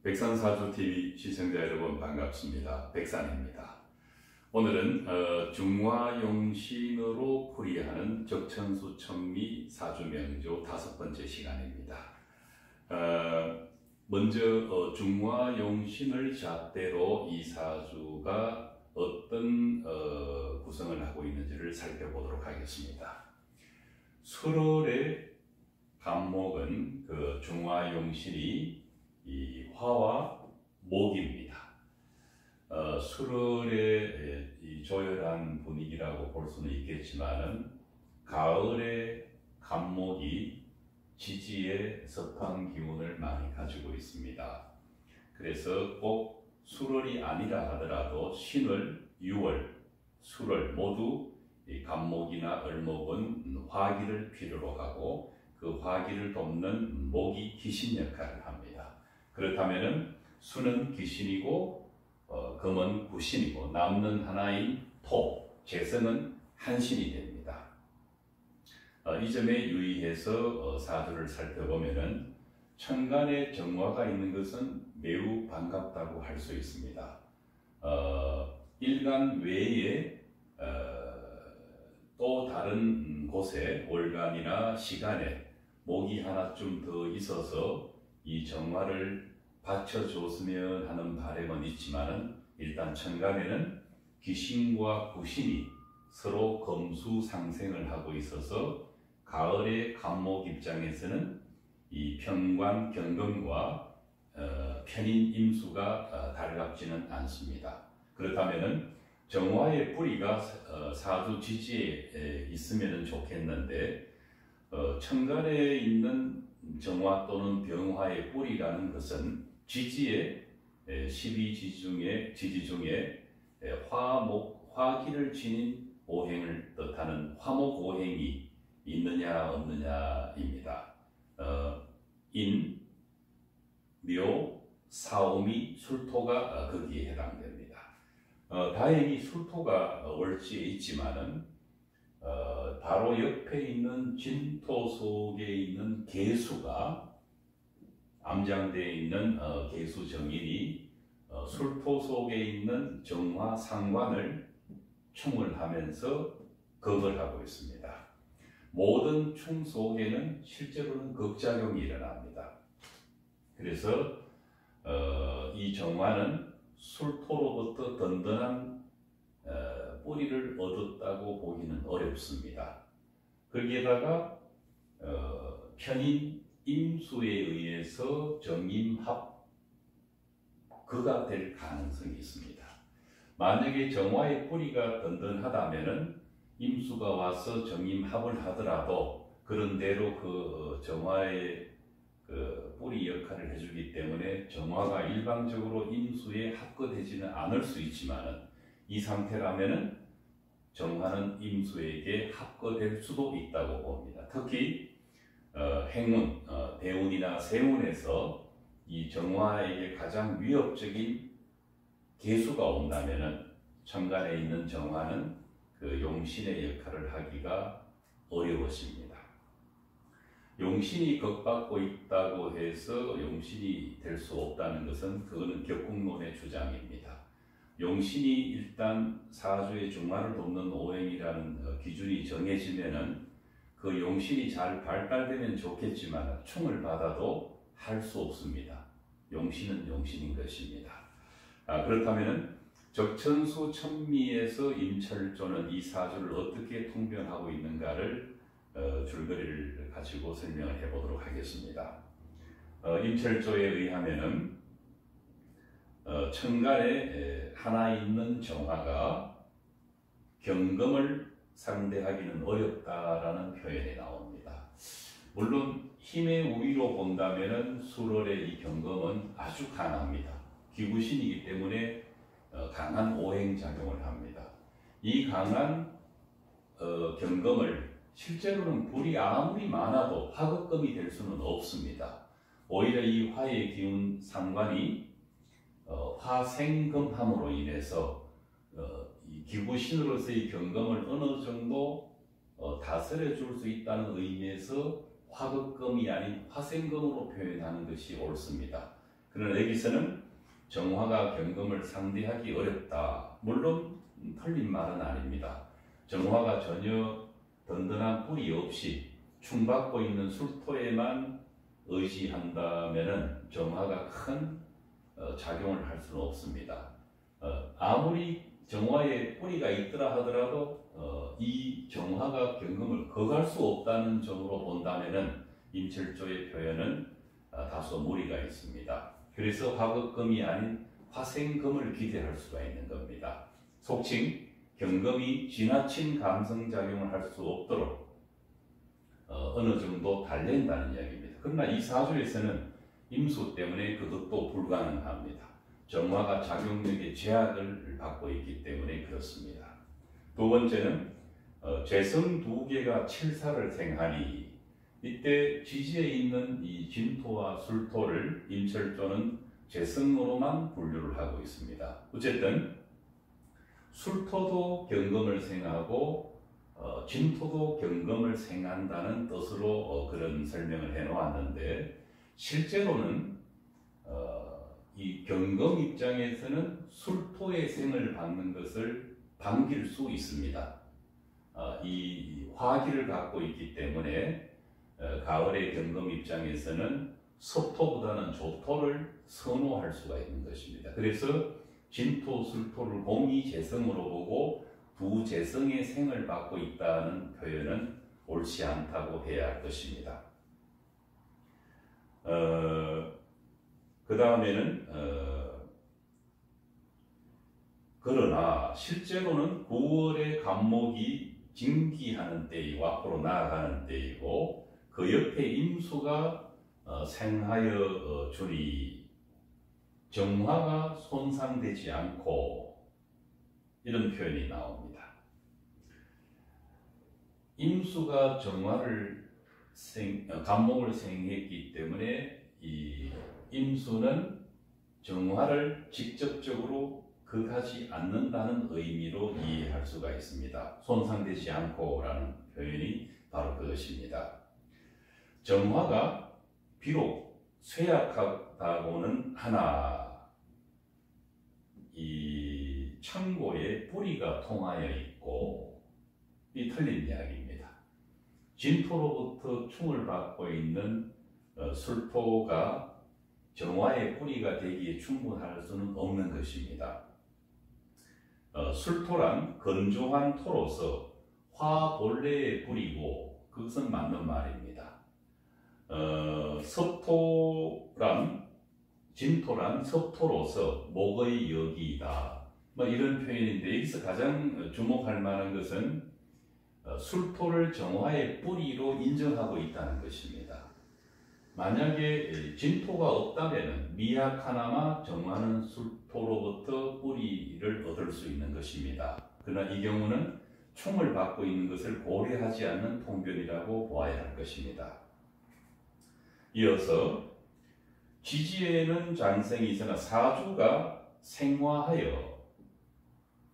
백산사주TV 시청자 여러분 반갑습니다. 백산입니다. 오늘은 중화용신으로 풀이하는 적천수천미 사주명조 5번째 시간입니다. 먼저 중화용신을 잣대로 이 사주가 어떤 구성을 하고 있는지를 살펴보도록 하겠습니다. 술월의 간목은 그 중화용신이 이 화와 목입니다. 술월의 이 조열한 분위기라고 볼 수는 있겠지만은 가을의 간목이 지지의 섭한 기운을 많이 가지고 있습니다. 그래서 꼭 술월이 아니라 하더라도 신월, 유월, 술월 모두 이 간목이나 을목은 화기를 필요로 하고 그 화기를 돕는 목이 기신 역할을 합니다. 그렇다면은 수는 기신이고 금은 구신이고 남는 하나인 토, 재성은 한신이 됩니다. 이 점에 유의해서 사주를 살펴보면은 천간에 정화가 있는 것은 매우 반갑다고 할 수 있습니다. 일간 외에 또 다른 곳에 월간이나 시간에 목이 하나쯤 더 있어서 이 정화를 받쳐줬으면 하는 바람은 있지만은 일단 천간에는 기신과 구신이 서로 검수상생을 하고 있어서 가을의 간목 입장에서는 이 편관 경금과 편인 임수가 달갑지는 않습니다. 그렇다면은 정화의 뿌리가 사주 지지에 있으면 좋겠는데 천간에 있는 정화 또는 병화의 뿌리라는 것은 지지의 12지지 중에 화기를 지닌 오행을 뜻하는 화목오행이 있느냐 없느냐입니다. 인, 묘, 사오미, 술토가 거기에 해당됩니다. 다행히 술토가 월지에 있지만은 바로 옆에 있는 진토 속에 있는 계수가 암장되어 있는 계수 정인이 술토 속에 있는 정화 상관을 충을 하면서 극을 하고 있습니다. 모든 충 속에는 실제로는 극작용이 일어납니다. 그래서 이 정화는 술토로부터 든든한 뿌리를 얻었다고 보기는 어렵습니다. 거기에다가 편인 임수에 의해서 정임합 그가 될 가능성이 있습니다. 만약에 정화의 뿌리가 든든하다면은 임수가 와서 정임합을 하더라도 그런 대로 그 정화의 그 뿌리 역할을 해주기 때문에 정화가 일방적으로 임수에 합거되지는 않을 수 있지만은 이 상태라면은 정화는 임수에게 합거될 수도 있다고 봅니다. 특히 행운, 대운이나 세운에서 이 정화에게 가장 위협적인 계수가 온다면은 천간에 있는 정화는 그 용신의 역할을 하기가 어려워집니다. 용신이 극받고 있다고 해서 용신이 될 수 없다는 것은 그거는 격국론의 주장입니다. 용신이 일단 사주의 중화를 돕는 오행이라는 기준이 정해지면은 그 용신이 잘 발달되면 좋겠지만 충을 받아도 할 수 없습니다. 용신은 용신인 것입니다. 그렇다면은 적천수 천미에서 임철조는 이 사주를 어떻게 통변하고 있는가를 줄거리를 가지고 설명을 해보도록 하겠습니다. 임철조에 의하면은 천간에 하나 있는 정화가 경금을 상대하기는 어렵다라는 표현이 나옵니다. 물론 힘의 우위로 본다면은 술월의 이 경금은 아주 강합니다. 기구신이기 때문에 강한 오행작용을 합니다. 이 강한 경금을 실제로는 불이 아무리 많아도 화극금이 될 수는 없습니다. 오히려 이 화의 기운 상관이 화생금함으로 인해서 이 기구신으로서의 경금을 어느 정도 다스려 줄 수 있다는 의미에서 화극금이 아닌 화생금으로 표현하는 것이 옳습니다. 그러나 여기서는 정화가 경금을 상대하기 어렵다. 물론 틀린 말은 아닙니다. 정화가 전혀 든든한 뿌리 없이 충받고 있는 술토에만 의지한다면 정화가 큰 작용을 할 수는 없습니다. 아무리 정화에 뿌리가 있더라 하더라도 이 정화가 경금을 거갈 수 없다는 점으로 본다면 임철조의 표현은 다소 무리가 있습니다. 그래서 화극금이 아닌 화생금을 기대할 수가 있는 겁니다. 속칭 경금이 지나친 감성작용을 할 수 없도록 어느 정도 달랜다는 이야기입니다. 그러나 이 사주에서는 임수 때문에 그것도 불가능합니다. 정화가 작용력의 제약을 받고 있기 때문에 그렇습니다. 두 번째는 재성 두 개가 칠사를 생하니, 이때 지지에 있는 이 진토와 술토를 임철조는 재성으로만 분류를 하고 있습니다. 어쨌든 술토도 경금을 생하고 진토도 경금을 생한다는 뜻으로 그런 설명을 해놓았는데, 실제로는 이 경금 입장에서는 술토의 생을 받는 것을 반길 수 있습니다. 이 화기를 갖고 있기 때문에 가을의 경금 입장에서는 섭토보다는 조토를 선호할 수가 있는 것입니다. 그래서 진토, 술토를 공이 재성으로 보고 두 재성의 생을 받고 있다는 표현은 옳지 않다고 해야 할 것입니다. 그 다음에는 그러나 실제로는 9월의 간목이 진기하는 때이고 앞으로 나아가는 때이고, 그 옆에 임수가 생하여 주니 정화가 손상되지 않고, 이런 표현이 나옵니다. 임수가 정화를 간목을 생했기 때문에 이 임수는 정화를 직접적으로 극하지 않는다는 의미로 이해할 수가 있습니다. 손상되지 않고라는 표현이 바로 그것입니다. 정화가 비록 쇠약하다고는 하나 이 창고에 뿌리가 통하여 있고, 이 틀린 이야기입니다. 진토로부터 충을 받고 있는 술토가 정화의 뿌리가 되기에 충분할 수는 없는 것입니다. 술토란 건조한 토로서 화 본래의 뿌리고, 그것은 맞는 말입니다. 섭토란 진토란 섭토로서 목의 역이다, 이런 표현인데, 여기서 가장 주목할 만한 것은 술토를 정화의 뿌리로 인정하고 있다는 것입니다. 만약에 진토가 없다면 미약하나마 정화는 술토로부터 뿌리를 얻을 수 있는 것입니다. 그러나 이 경우는 충을 받고 있는 것을 고려하지 않는 통변이라고 보아야 할 것입니다. 이어서 지지에는 장생이 있으나 사주가 생화하여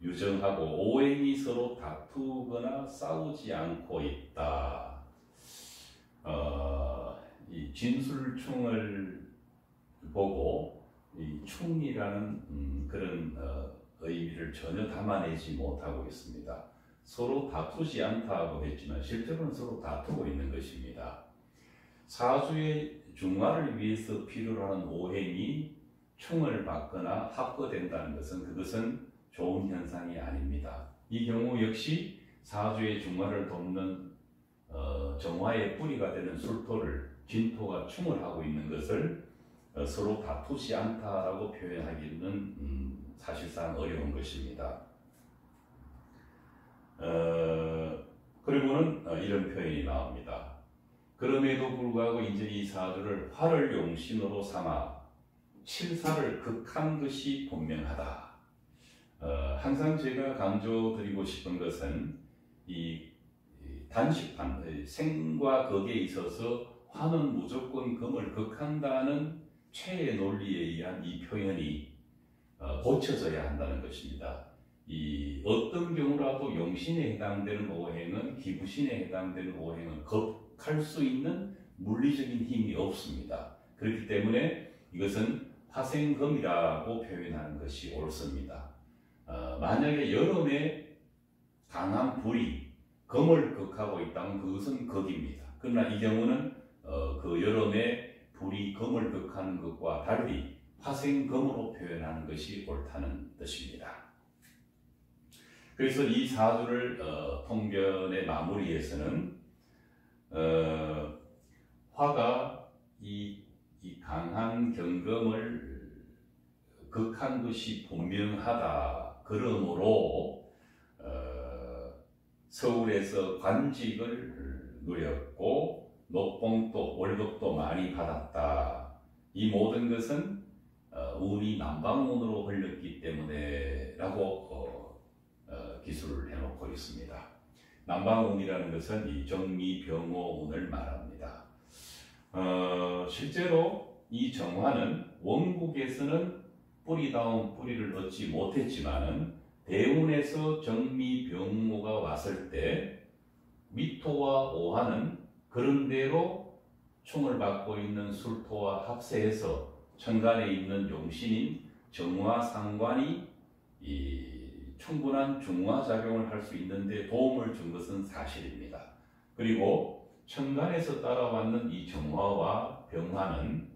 유정하고 오행이 서로 다투거나 싸우지 않고 있다. 이 진술충을 보고 이 충이라는 그런 의미를 전혀 담아내지 못하고 있습니다. 서로 다투지 않다고 했지만 실제로는 서로 다투고 있는 것입니다. 사주의 중화를 위해서 필요로 하는 오행이 충을 받거나 합거된다는 것은 그것은 좋은 현상이 아닙니다. 이 경우 역시 사주의 중화를 돕는 정화의 뿌리가 되는 술토를 진토가 충을 하고 있는 것을 서로 다투지 않다라고 표현하기는 사실상 어려운 것입니다. 그리고는 이런 표현이 나옵니다. 그럼에도 불구하고 이제 이 사주를 화를 용신으로 삼아 칠사를 극한 것이 분명하다. 항상 제가 강조드리고 싶은 것은 이 단식판, 생과 극에 있어서 화는 무조건 금을 극한다는 최의 논리에 의한 이 표현이 고쳐져야 한다는 것입니다. 이 어떤 경우라도 용신에 해당되는 오행은 기부신에 해당되는 오행은 극할 수 있는 물리적인 힘이 없습니다. 그렇기 때문에 이것은 화생금이라고 표현하는 것이 옳습니다. 만약에 여름에 강한 불이 금을 극하고 있다면 그것은 극입니다. 그러나 이 경우는 그 여름에 불이 금을 극하는 것과 달리 화생금으로 표현하는 것이 옳다는 뜻입니다. 그래서 이 사주를 통변의 마무리에서는 화가 이 강한 경금을 극한 것이 분명하다. 그러므로 서울에서 관직을 누렸고 녹봉도 월급도 많이 받았다. 이 모든 것은 운이 남방운으로 흘렸기 때문에 라고 기술을 해놓고 있습니다. 남방운이라는 것은 이 정미병호운을 말합니다. 실제로 이 정화는 원국에서는 뿌리다운 뿌리를 얻지 못했지만은 대운에서 정미병호가 왔을 때 미토와 오화는 그런대로 충을 받고 있는 술토와 합세해서 천간에 있는 용신인 정화상관이 충분한 중화작용을 할 수 있는데 도움을 준 것은 사실입니다. 그리고 천간에서 따라왔는 이 정화와 병화는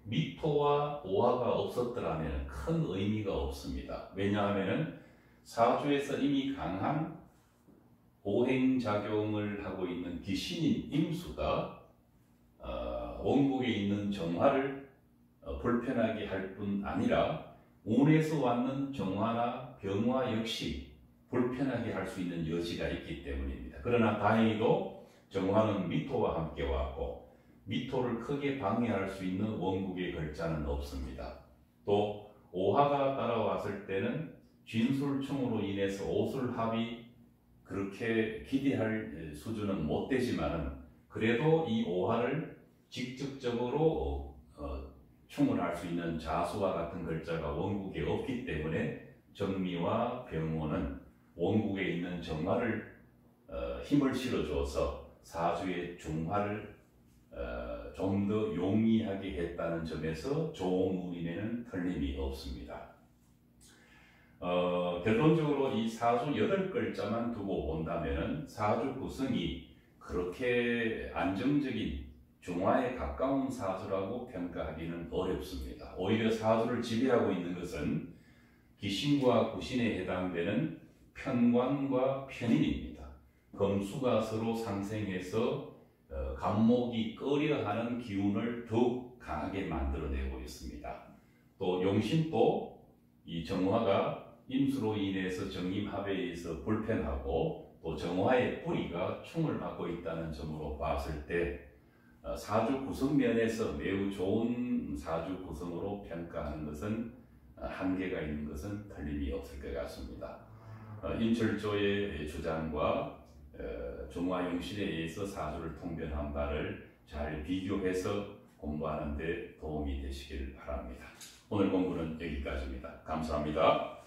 미토와 오화가 없었더라면 큰 의미가 없습니다. 왜냐하면 사주에서 이미 강한 오행작용을 하고 있는 기신인 임수가 원국에 있는 정화를 불편하게 할 뿐 아니라 운에서 왔는 정화나 병화 역시 불편하게 할 수 있는 여지가 있기 때문입니다. 그러나 다행히도 정화는 미토와 함께 왔고 미토를 크게 방해할 수 있는 원국의 글자는 없습니다. 또 오화가 따라왔을 때는 진술충으로 인해서 오술합이 그렇게 기대할 수준은 못 되지만은 그래도 이 오화를 직접적으로 충을 할 수 있는 자수와 같은 글자가 원국에 없기 때문에 정미와 병호는 원국에 있는 정화를 힘을 실어줘서 사주의 중화를 좀 더 용이하게 했다는 점에서 좋은 운임에는 틀림이 없습니다. 결론적으로 이 사주 8글자만 두고 본다면 사주 구성이 그렇게 안정적인 중화에 가까운 사주라고 평가하기는 어렵습니다. 오히려 사주를 지배하고 있는 것은 기신과 구신에 해당되는 편관과 편인입니다. 금수가 서로 상생해서 간목이 끓여하는 기운을 더욱 강하게 만들어내고 있습니다. 또 용신도 이 정화가 임수로 인해서 정임합에 의해서 불편하고 또 정화의 뿌리가 충을 받고 있다는 점으로 봤을 때 사주 구성면에서 매우 좋은 사주 구성으로 평가하는 것은 한계가 있는 것은 틀림이 없을 것 같습니다. 임철조의 주장과 중화용신에 의해서 사주를 통변한 바를 잘 비교해서 공부하는 데 도움이 되시길 바랍니다. 오늘 공부는 여기까지입니다. 감사합니다.